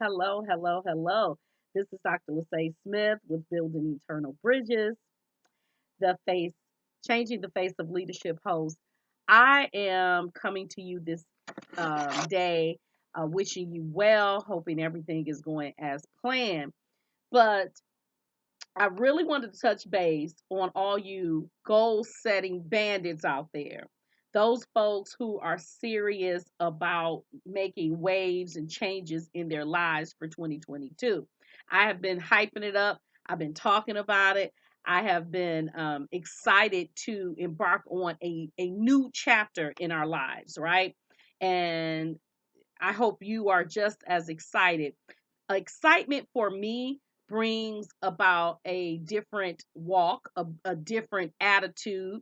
Hello, hello, hello. This is Dr. Lise Smith with Building Eternal Bridges, the face, changing the face of leadership host. I am coming to you this day, wishing you well, hoping everything is going as planned. But I really wanted to touch base on all you goal setting bandits out there. Those folks who are serious about making waves and changes in their lives for 2022. I have been hyping it up. I've been talking about it. I have been excited to embark on a new chapter in our lives, right? And I hope you are just as excited. Excitement for me brings about a different walk, a different attitude.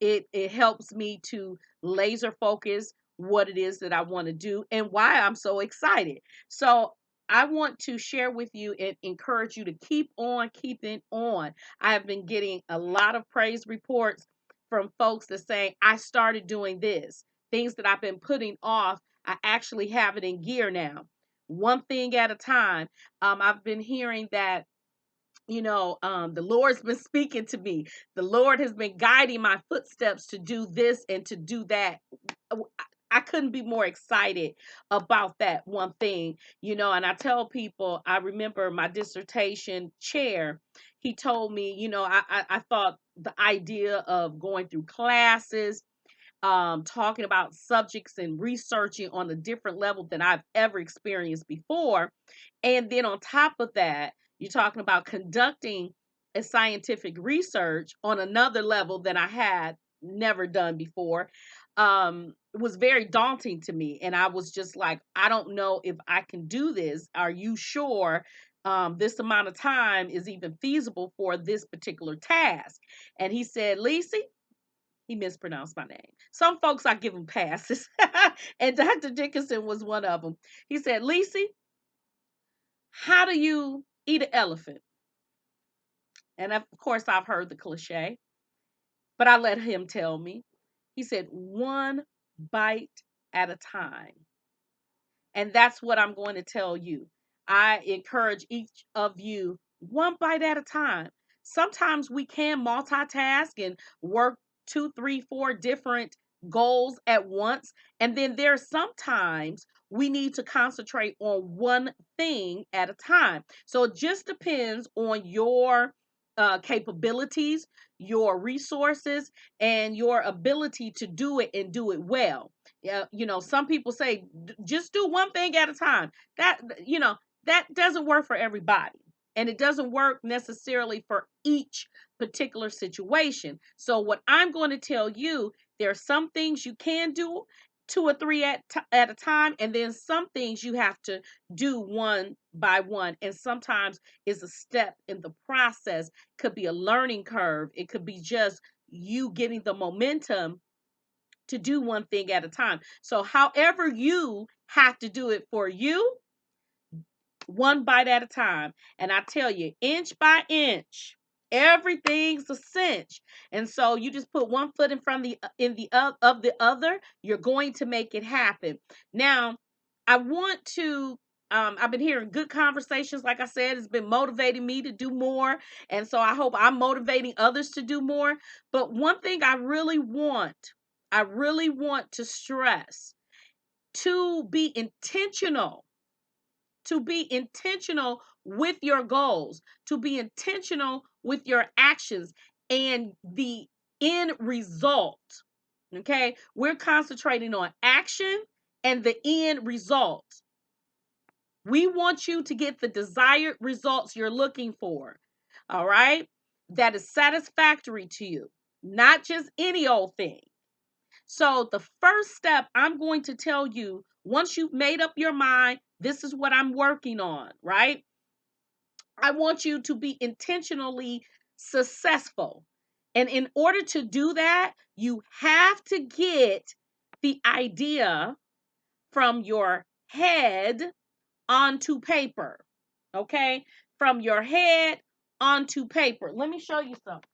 It helps me to laser focus what it is that I want to do and why I'm so excited. So I want to share with you and encourage you to keep on keeping on. I have been getting a lot of praise reports from folks that saying I started doing this, things that I've been putting off. I actually have it in gear now, one thing at a time. I've been hearing that, the Lord's been speaking to me. The Lord has been guiding my footsteps to do this and to do that. I couldn't be more excited about that one thing, and I tell people, I remember my dissertation chair, he told me, I thought the idea of going through classes, talking about subjects and researching on a different level than I've ever experienced before. And then on top of that, you're talking about conducting a scientific research on another level that I had never done before. It was very daunting to me. And I was just like, I don't know if I can do this. Are you sure? This amount of time is even feasible for this particular task. And he said, Lise, he mispronounced my name. Some folks I give them passes, and Dr. Dickinson was one of them. He said, Lise, how do you eat an elephant? And of course, I've heard the cliche, but I let him tell me. He said, one bite at a time. And that's what I'm going to tell you. I encourage each of you one bite at a time. Sometimes we can multitask and work two, three, four different goals at once. And then there's sometimes we need to concentrate on one thing at a time. So it just depends on your capabilities, your resources, and your ability to do it and do it well. Yeah, some people say just do one thing at a time. That doesn't work for everybody. And it doesn't work necessarily for each particular situation. So what I'm going to tell you, there are some things you can do two or three at a time, and then some things you have to do one by one. And sometimes it's a step in the process. Could be a learning curve. It could be just you getting the momentum to do one thing at a time. So, however you have to do it for you, one bite at a time. And I tell you, inch by inch, everything's a cinch. And so you just put one foot in front of the other. You're going to make it happen. Now, I want to. I've been hearing good conversations. Like I said, it's been motivating me to do more. And so I hope I'm motivating others to do more. But one thing I really want to stress to be intentional, to be intentional with your goals, to be intentional with your actions and the end result. Okay. We're concentrating on action and the end result. We want you to get the desired results you're looking for. All right. That is satisfactory to you, not just any old thing. So, the first step I'm going to tell you, once you've made up your mind, this is what I'm working on, right? I want you to be intentionally successful. And in order to do that, you have to get the idea from your head onto paper. Okay? From your head onto paper. Let me show you something.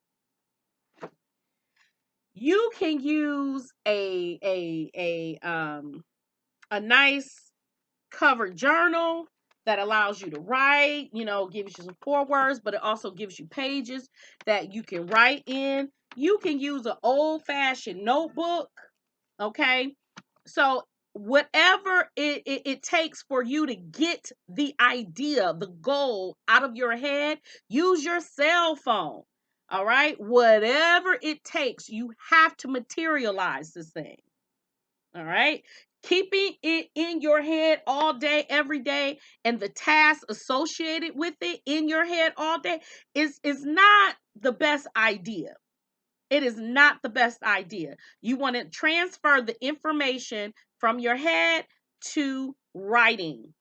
You can use a nice covered journal. that allows you to write, gives you some forewords, but it also gives you pages that you can write in. You can use an old-fashioned notebook, okay? So whatever it takes for you to get the idea, the goal out of your head, use your cell phone. All right? Whatever it takes, you have to materialize this thing. All right? Keeping it in your head all day, every day, and the tasks associated with it in your head all day is not the best idea. It is not the best idea. You want to transfer the information from your head to writing.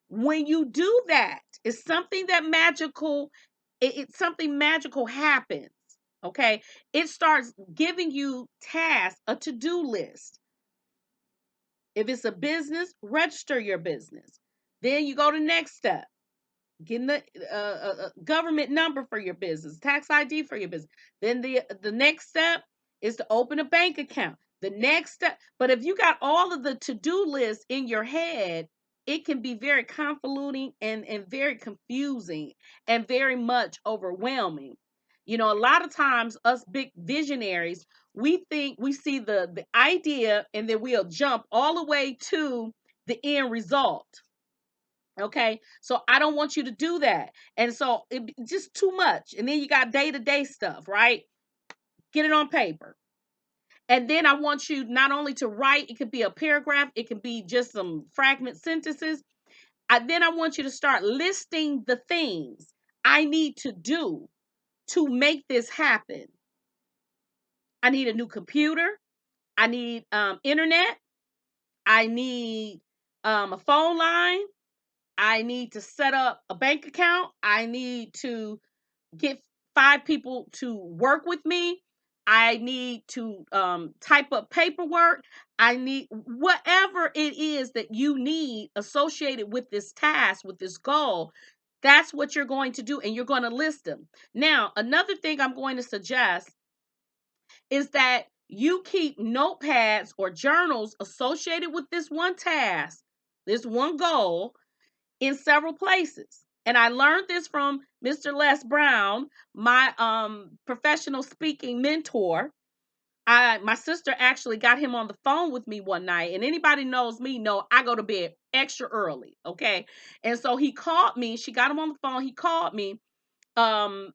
When you do that, it's something that magical, it's something magical happens. Okay. It starts giving you tasks, a to-do list. If it's a business, register your business. Then you go to next step, getting the government number for your business, tax ID for your business. Then the next step is to open a bank account. The next step, but if you got all of the to-do lists in your head, it can be very convoluting and very confusing and very much overwhelming. A lot of times us big visionaries, we think we see the idea and then we'll jump all the way to the end result. Okay, so I don't want you to do that. And so it just too much. And then you got day-to-day stuff, right? Get it on paper. And then I want you not only to write, it could be a paragraph, it can be just some fragment sentences. Then I want you to start listing the things I need to do to make this happen. I need a new computer. I need internet. I need a phone line. I need to set up a bank account. I need to get 5 people to work with me. I need to type up paperwork. I need whatever it is that you need associated with this task, with this goal. That's what you're going to do, and you're going to list them. Now, another thing I'm going to suggest is that you keep notepads or journals associated with this one task, this one goal, in several places. And I learned this from Mr. Les Brown, my professional speaking mentor. My sister actually got him on the phone with me one night, and anybody knows me know I go to bed extra early, okay? And so he called me. She got him on the phone. He called me. Um,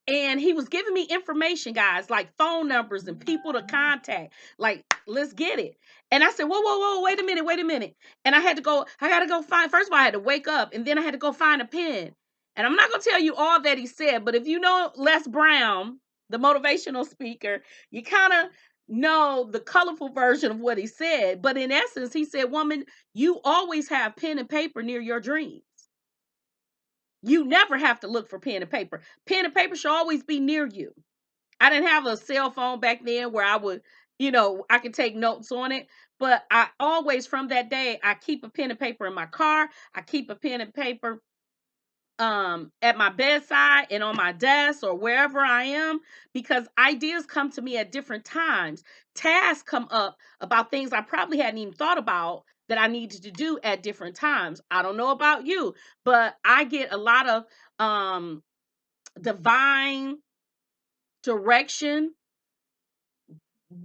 and he was giving me information, guys, like phone numbers and people to contact. Like, let's get it. And I said, whoa, whoa, whoa, wait a minute, wait a minute. And I got to go find, first of all, I had to wake up and then I had to go find a pen. And I'm not going to tell you all that he said, but if you know Les Brown, the motivational speaker, you kind of know the colorful version of what he said. But in essence, he said, woman, you always have pen and paper near your dreams. You never have to look for pen and paper. Pen and paper should always be near you. I didn't have a cell phone back then where I would, I could take notes on it. But I always, from that day, I keep a pen and paper in my car. I keep a pen and paper at my bedside and on my desk or wherever I am, because ideas come to me at different times. Tasks come up about things I probably hadn't even thought about that I needed to do at different times. I don't know about you, but I get a lot of divine direction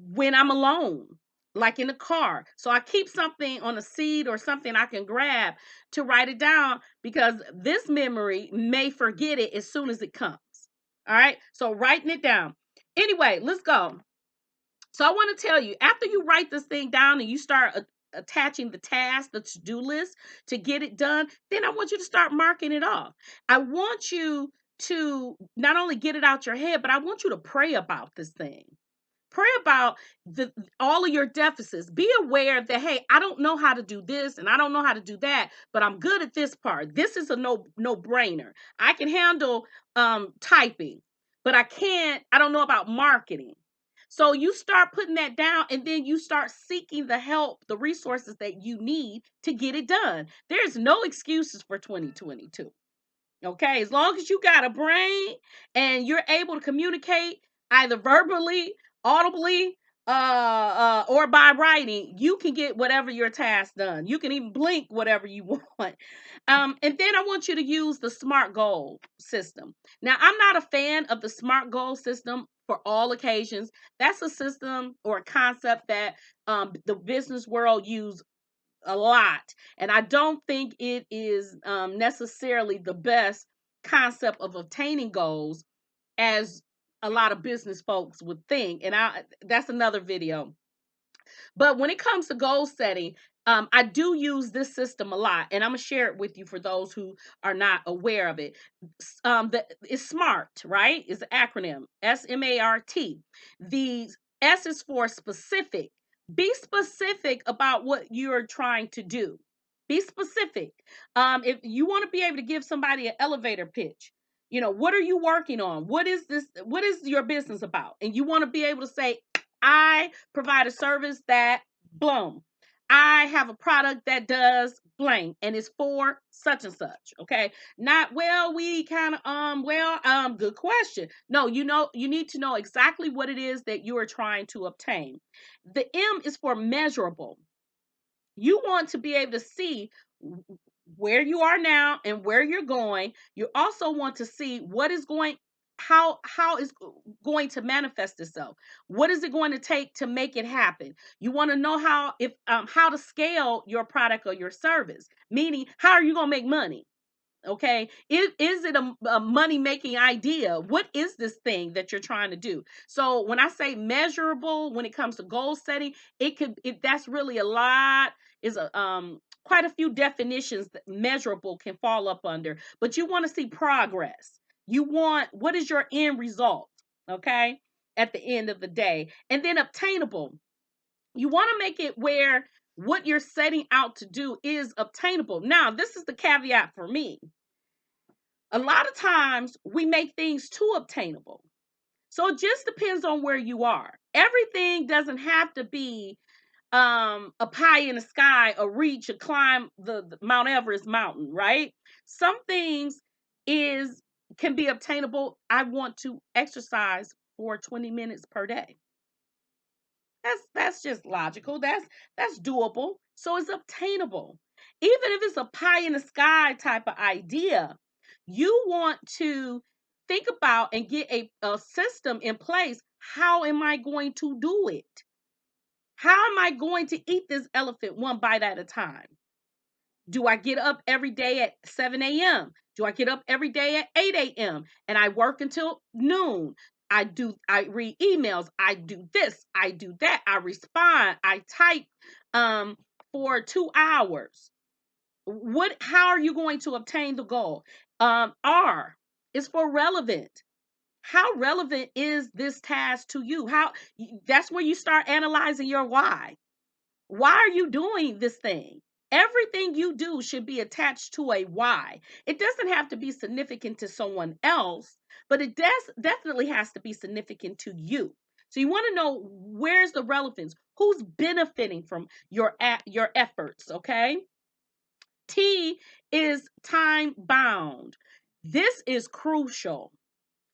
when I'm alone, like in the car. So I keep something on a seat or something I can grab to write it down, because this memory may forget it as soon as it comes. All right. So writing it down. Anyway, let's go. So I want to tell you, after you write this thing down and you start attaching the task, the to-do list to get it done, then I want you to start marking it off. I want you to not only get it out your head, but I want you to pray about this thing. Pray about all of your deficits. Be aware that, hey, I don't know how to do this and I don't know how to do that, but I'm good at this part. This is a no brainer. I can handle typing, but I don't know about marketing. So you start putting that down, and then you start seeking the help, the resources that you need to get it done. There's no excuses for 2022. Okay, as long as you got a brain and you're able to communicate either verbally, audibly, or by writing, you can get whatever your task done. You can even blink whatever you want. And then I want you to use the SMART goal system. Now, I'm not a fan of the SMART goal system for all occasions. That's a system or a concept that the business world use a lot, and I don't think it is necessarily the best concept of obtaining goals as a lot of business folks would think. And that's another video. But when it comes to goal setting, I do use this system a lot, and I'm gonna share it with you for those who are not aware of it. It's SMART, right? It's an acronym, SMART. The S is for specific. Be specific about what you're trying to do. Be specific. If you want to be able to give somebody an elevator pitch, what are you working on? What is this? What is your business about? And you want to be able to say, I provide a service that boom. I have a product that does blank and it's for such and such. Okay. Not well, we kind of good question. No, you need to know exactly what it is that you are trying to obtain. The M is for measurable. You want to be able to see where you are now and where you're going. You also want to see what is going how is going to manifest itself. What is it going to take to make it happen? You want to know how to scale your product or your service, meaning how are you going to make money? Okay. Is it a money making idea? What is this thing that you're trying to do? So when I say measurable, when it comes to goal setting, that's really a lot, is a quite a few definitions that measurable can fall up under, but you want to see progress. What is your end result? Okay. At the end of the day. And then obtainable. You want to make it where what you're setting out to do is obtainable. Now, this is the caveat for me. A lot of times we make things too obtainable. So it just depends on where you are. Everything doesn't have to be a pie in the sky, a reach, a climb the Mount Everest mountain, right? Some things is can be obtainable. I want to exercise for 20 minutes per day. That's just logical. That's doable. So it's obtainable. Even if it's a pie in the sky type of idea, you want to think about and get a system in place. How am I going to do it? How am I going to eat this elephant one bite at a time? Do I get up every day at 7 a.m.? Do I get up every day at 8 a.m. and I work until noon? I read emails, I do this, I do that, I respond, I type for 2 hours. How are you going to obtain the goal? R is for relevant. How relevant is this task to you? That's where you start analyzing your why. Why are you doing this thing? Everything you do should be attached to a why. It doesn't have to be significant to someone else, but it definitely has to be significant to you. So you want to know, where's the relevance? Who's benefiting from your efforts, okay? T is time bound. This is crucial.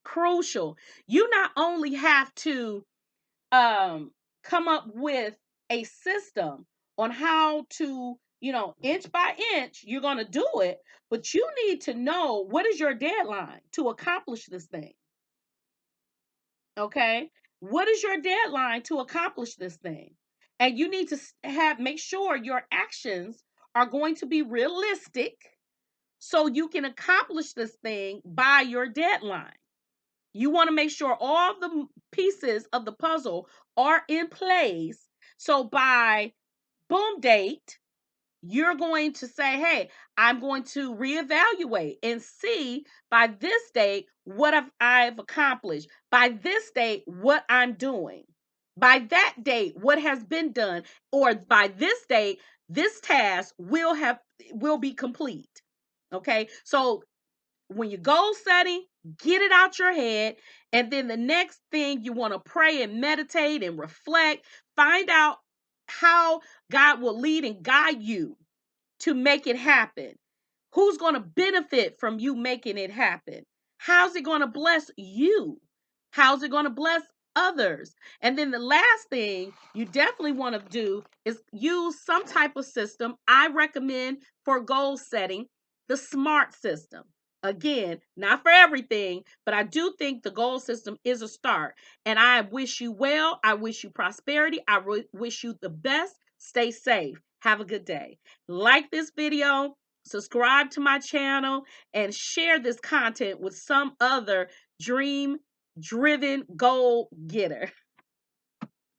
Crucial. You not only have to come up with a system on how to, inch by inch, you're going to do it, but you need to know what is your deadline to accomplish this thing. Okay? What is your deadline to accomplish this thing? And you need to make sure your actions are going to be realistic so you can accomplish this thing by your deadline. You want to make sure all the pieces of the puzzle are in place. So by boom date, you're going to say, hey, I'm going to reevaluate and see by this date what I've accomplished. By this date, what I'm doing. By that date, what has been done. Or by this date, this task will be complete. Okay. So when you goal setting, get it out your head. And then the next thing, you want to pray and meditate and reflect. Find out how God will lead and guide you to make it happen. Who's going to benefit from you making it happen? How's it going to bless you? How's it going to bless others. And then the last thing you definitely want to do is use some type of system. I recommend for goal setting the SMART system. Again, not for everything, but I do think the goal system is a start. And I wish you well. I wish you prosperity. I wish you the best. Stay safe. Have a good day. Like this video, subscribe to my channel, and share this content with some other dream driven goal getter.